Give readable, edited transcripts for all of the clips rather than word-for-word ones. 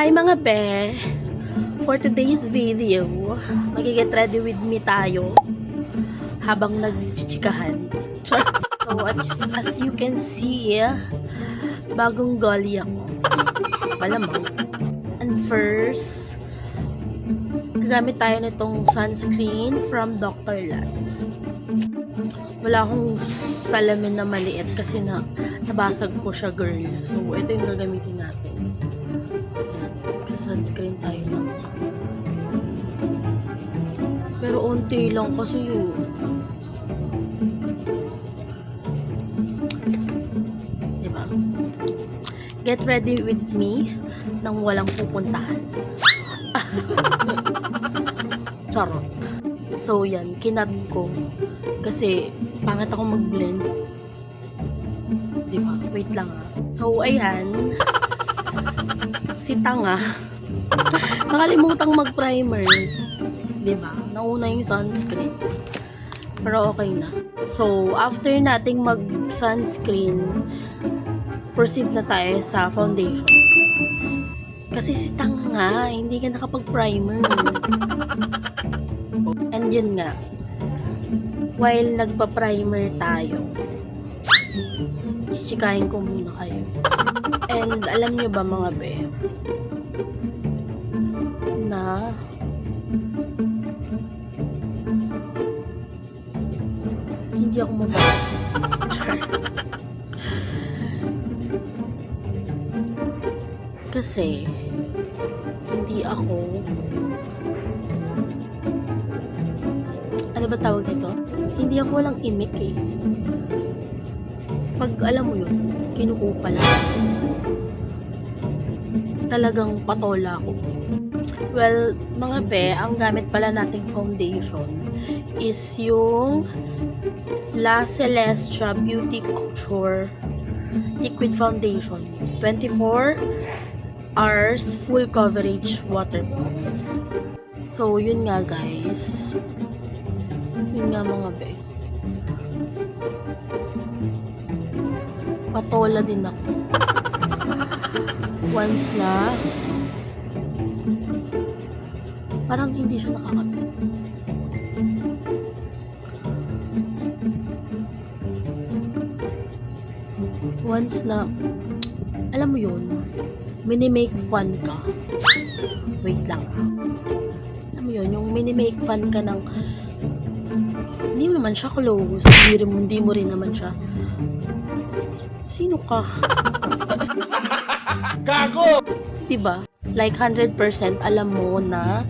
Hi mga be! For today's video, mag-get ready with me tayo habang nagchichikahan. So, as you can see, bagong golly ako. Malamang. And first, gagamit tayo nitong sunscreen from Dr. Lat. Wala akong salamin na maliit kasi nabasag ko siya, girl. So, ito yung gagamitin natin. Sunscreen tayo lang. Pero unti lang kasi yun. Diba? Get ready with me nang walang pupuntahan. Charot. So yan, kinat ko. Kasi pangit ako mag-blend. Diba? Wait lang ah. So ayan. Si Tanga. Nakalimutang mag-primer. Diba? Nauna yung sunscreen. Pero okay na. So, after nating mag-sunscreen, proceed na tayo sa foundation. Kasi si Tanga nga, hindi ka nakapag-primer. And yun nga, while nagpa-primer tayo, chichikahin ko muna kayo. And alam nyo ba mga be, na hindi ako mabait. Kasi hindi ako, ano ba tawag dito? Hindi ako walang imik eh. Pag alam mo yun, kinukupal ako. Talagang patola ako. Well, mga be, ang gamit pala nating foundation is yung La Celestia Beauty Couture Liquid Foundation 24 hours full coverage waterproof. So, yun nga guys. Yun nga mga be. Patola din ako. Once na parang hindi siya nakakapit. Once na alam mo yun, mini-make fun ka. Wait lang. Alam mo yun, yung mini-make fun ka ng hindi mo naman siya close, hindi mo rin naman siya. Sino ka? Gago! Diba? Like 100% alam mo na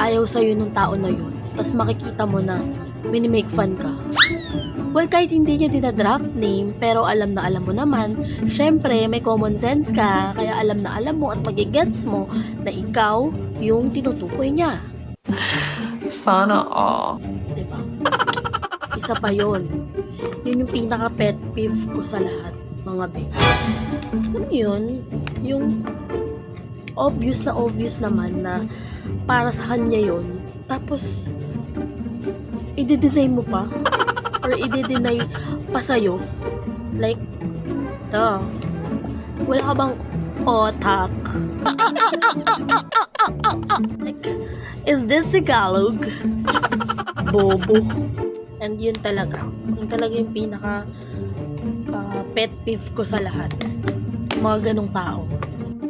ayaw sa'yo nung tao na yun. Tapos makikita mo na mini-make fun ka. Well, kahit hindi niya dinadrop name, pero alam na alam mo naman, syempre may common sense ka, kaya alam na alam mo at magigets mo na ikaw yung tinutukoy niya. Sana all. Diba? Isa pa yun. Yun yung pinaka pet peeve ko sa lahat, mga be. Alam mo yun, yung obvious naman na para sa kanya yun, tapos i-deny mo pa or i-deny pa sa'yo, like duh, wala ka bang otak? Like, is this Tagalog? Bobo. And yun talaga yung pinaka pet peeve ko sa lahat, mga ganong tao.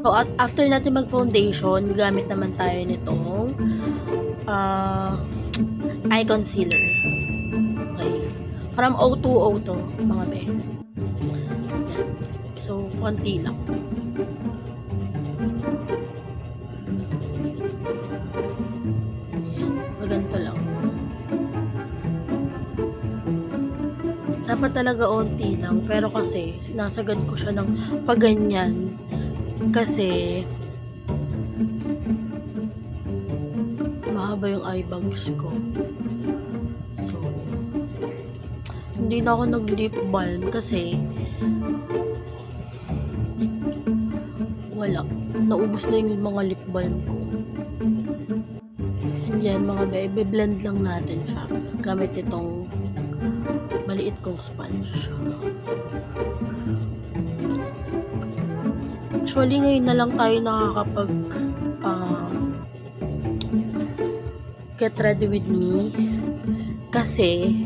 So, after natin mag-foundation, gamit naman tayo nitong eye concealer. Okay. From O2O to, mga be. So, konti lang. Yan. Maganto lang. Dapat talaga onti lang. Pero kasi, sinasagad ko siya ng paganyan. Kasi mahaba yung eye bags ko. So, hindi na ako nag-lip balm kasi wala. Naubos na yung mga lip balm ko. And yan mga be, blend lang natin siya gamit itong maliit kong sponge. Actually, ngayon na lang tayo nakakapag get ready with me. Kasi,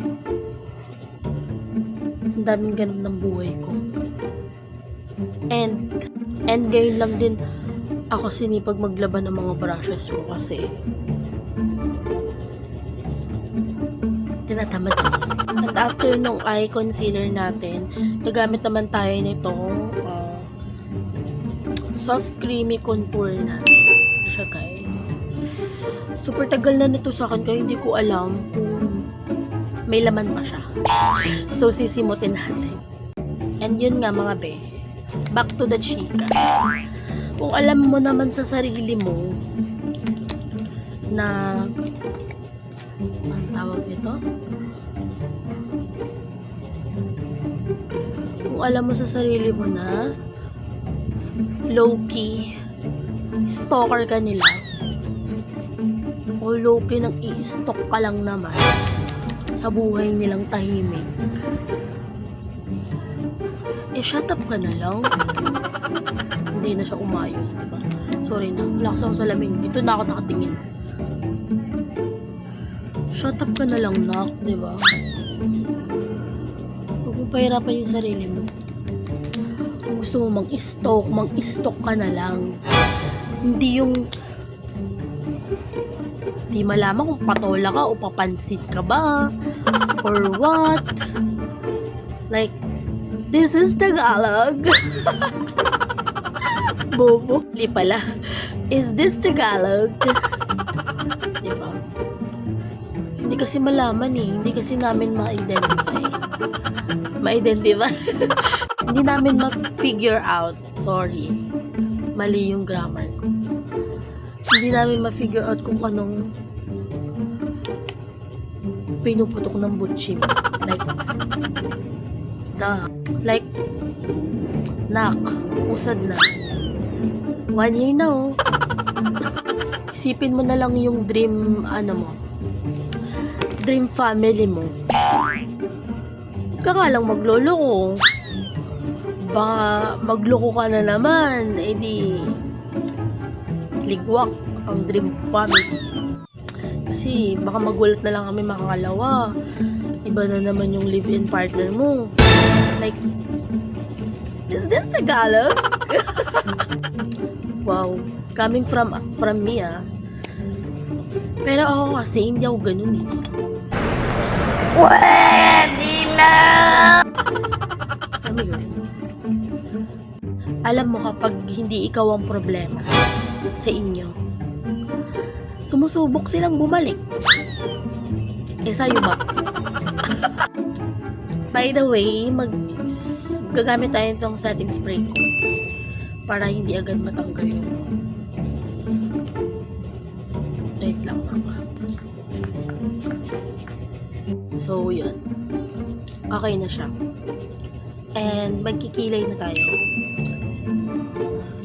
ang daming ganun ng buhay ko. And ngayon lang din ako sinipag maglaban ng mga brushes ko kasi tinatamad ako. At after nung eye concealer natin, gagamit naman tayo nitong soft creamy contour natin. Siya guys. Super tagal na nito sa akin kaya hindi ko alam kung may laman pa siya. So sisimutin natin. And yun nga mga be, back to the chika. Kung alam mo naman sa sarili mo na ang tawag nito? Kung alam mo sa sarili mo na low-key stalker ka nila o low-key nang i-stalk ka lang naman sa buhay nilang tahimik, shut up ka na lang. Hindi na siya umayos, diba? Sorry na, lakas ako sa lamin. Dito na ako nakatingin. Shut up ka na lang, nak, diba? Huwag mo pahirapan yung sarili mo. Kung gusto mo mang-stalk ka na lang. Hindi yung di malaman kung patola ka o papansin ka ba or what. Like, this is Tagalog. Bobo. Li pala. Is this Tagalog? Diba? Hindi kasi malaman eh. Hindi kasi namin ma-identify. Hindi namin ma-figure out. Sorry. Mali yung grammar ko. Hindi namin ma-figure out kung anong pinuputok ng butchim. Like, nak, usad na. 1 year na oh. Isipin mo na lang yung dream, dream family mo. Ka nga lang maglolo ko. Baka magloko ka na naman, edi ligwak ang dream family. Kasi baka magulat na lang kami makakalawa. Iba na naman yung live-in partner mo. Like, is this Tagalog? Wow, coming from me Pero ako kasi hindi ako ganun eh. Pwede na! Alam mo kapag hindi ikaw ang problema sa inyo, sumusubok silang bumalik. Sa'yo ba? By the way, gagamit tayo itong setting spray ko para hindi agad matanggal yung wait lang. So, yun. Okay na siya. And magkikilay na tayo.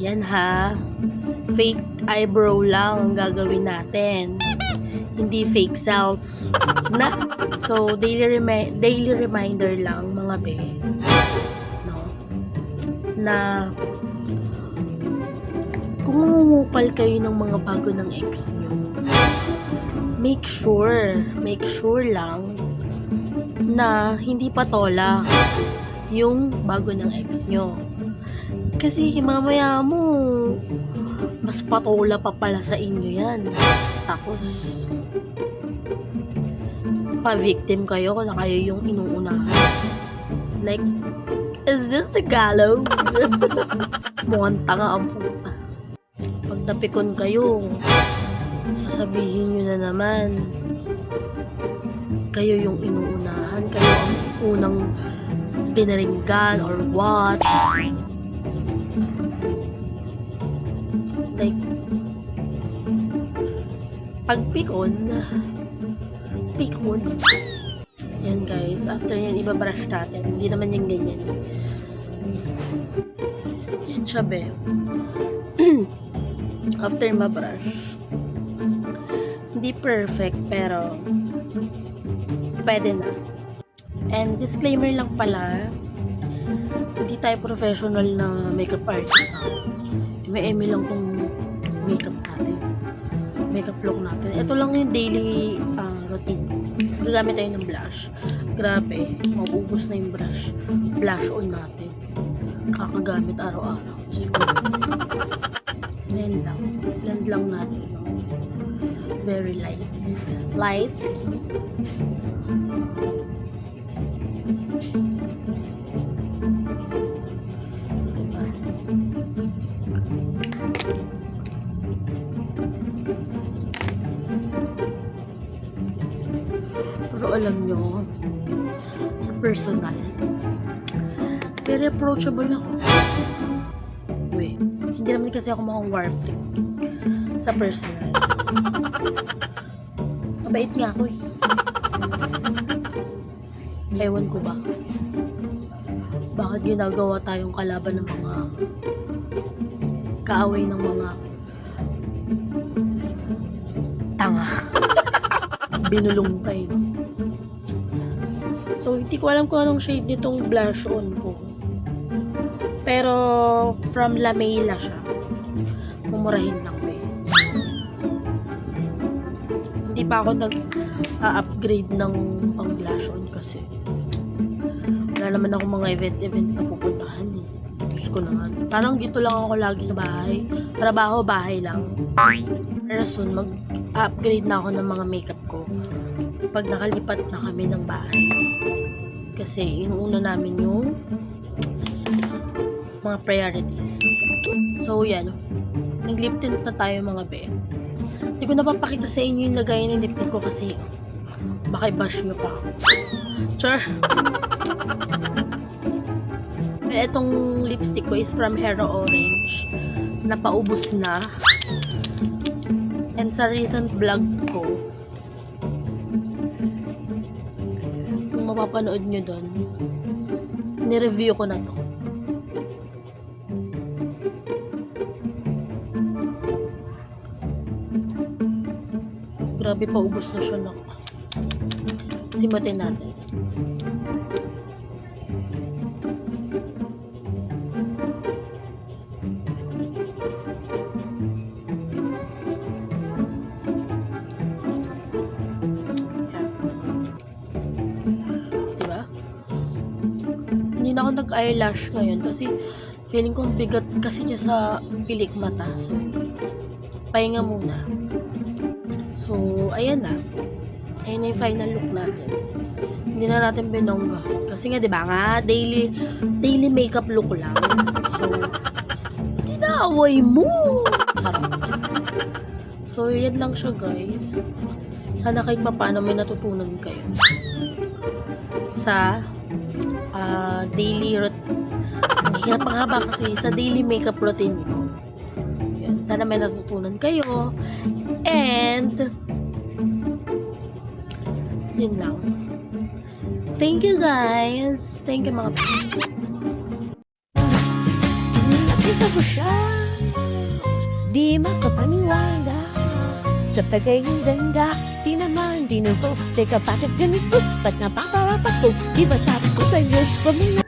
Yan ha. Fake eyebrow lang ang gagawin natin. Hindi fake self. Na. So, daily reminder lang mga be. No? Na kung mumupal kayo ng mga bago ng ex nyo, make sure lang na hindi patola yung bago ng ex nyo. Kasi mamaya mo, mas patola pa pala sa inyo yan. Tapos, pa-victim kayo na kayo yung inuunahan. Like, is this Tagalog? Mukhang tanga ang puta. Pag napikon kayo, sasabihin nyo na naman, kayo yung inuunahan, kayo ang unang pinaringgan or what. Like, pag pikon. Yan guys, after yan ibabrush natin. Hindi naman yung ganyan. Yan siya be. After mabrush, hindi perfect pero pwede na. And disclaimer lang pala, Hindi tayo professional na makeup artist. Eme lang tong makeup natin. Makeup look natin. Ito lang yung daily routine. Gagamit tayo ng blush. Grabe, maubos na yung blush on natin. Kakagamit araw-araw. Blend lang. Blend lang natin. No? Very lights. Lights. Diba? Pero alam nyo, sa personal, very approachable ako. Wait, hindi naman kasi ako mga war freak. Sa personal. Mabait nga ako eh. Ewan ko ba? Bakit ginagawa tayong kalaban ng mga kaaway ng mga tanga? Binulong pa eh. So, hindi ko alam kung anong shade nitong blush on ko. Pero, from La Mela siya. Mumurahin lang eh. Hindi pa ako nag-upgrade ng pang blush on kasi wala naman ako mga event na pupuntahan eh. Diyos ko naman. Parang dito lang ako lagi sa bahay. Trabaho, bahay lang. Pero soon, mag-upgrade na ako ng mga makeup ko pag nakalipat na kami ng bahay. Kasi inuuna namin yung mga priorities. So, yan. Nag-lip tint na tayo mga be. Hindi ko napapakita sa inyo yung lagay ng lip tint ko kasi baka i-bash nyo pa ako. Sure. Pero itong lipstick ko is from Hero Orange. Napaubos na. And sa recent vlog ko, kung mapapanood nyo doon, ni-review ko na to. Grabe, paubos na siya na. Simutin natin. Diba? Hindi na ako nag-eyelash ngayon kasi feeling ko bigat kasi niya sa pilik mata. So, pahinga muna. So, ayan na. Ayan na yung final look natin. Hindi na natin binongga. Kasi nga, diba nga, daily makeup look lang. So, tinaway mo! Charot. So, yan lang siya, guys. Sana kahit pa paano may natutunan kayo. Sa daily routine. Hindi pa nga ba kasi sa daily makeup routine ko. Yan. Sana may natutunan kayo. And, yun lang. Thank you guys. Thank you mga Nakita ko siya, di makapaniwala. Sa tagay ng ganda, di naman ko. Teka, bakit ganito? Ba't napaparapat ko? Di ba sabi ko sa'yo, huwag mo na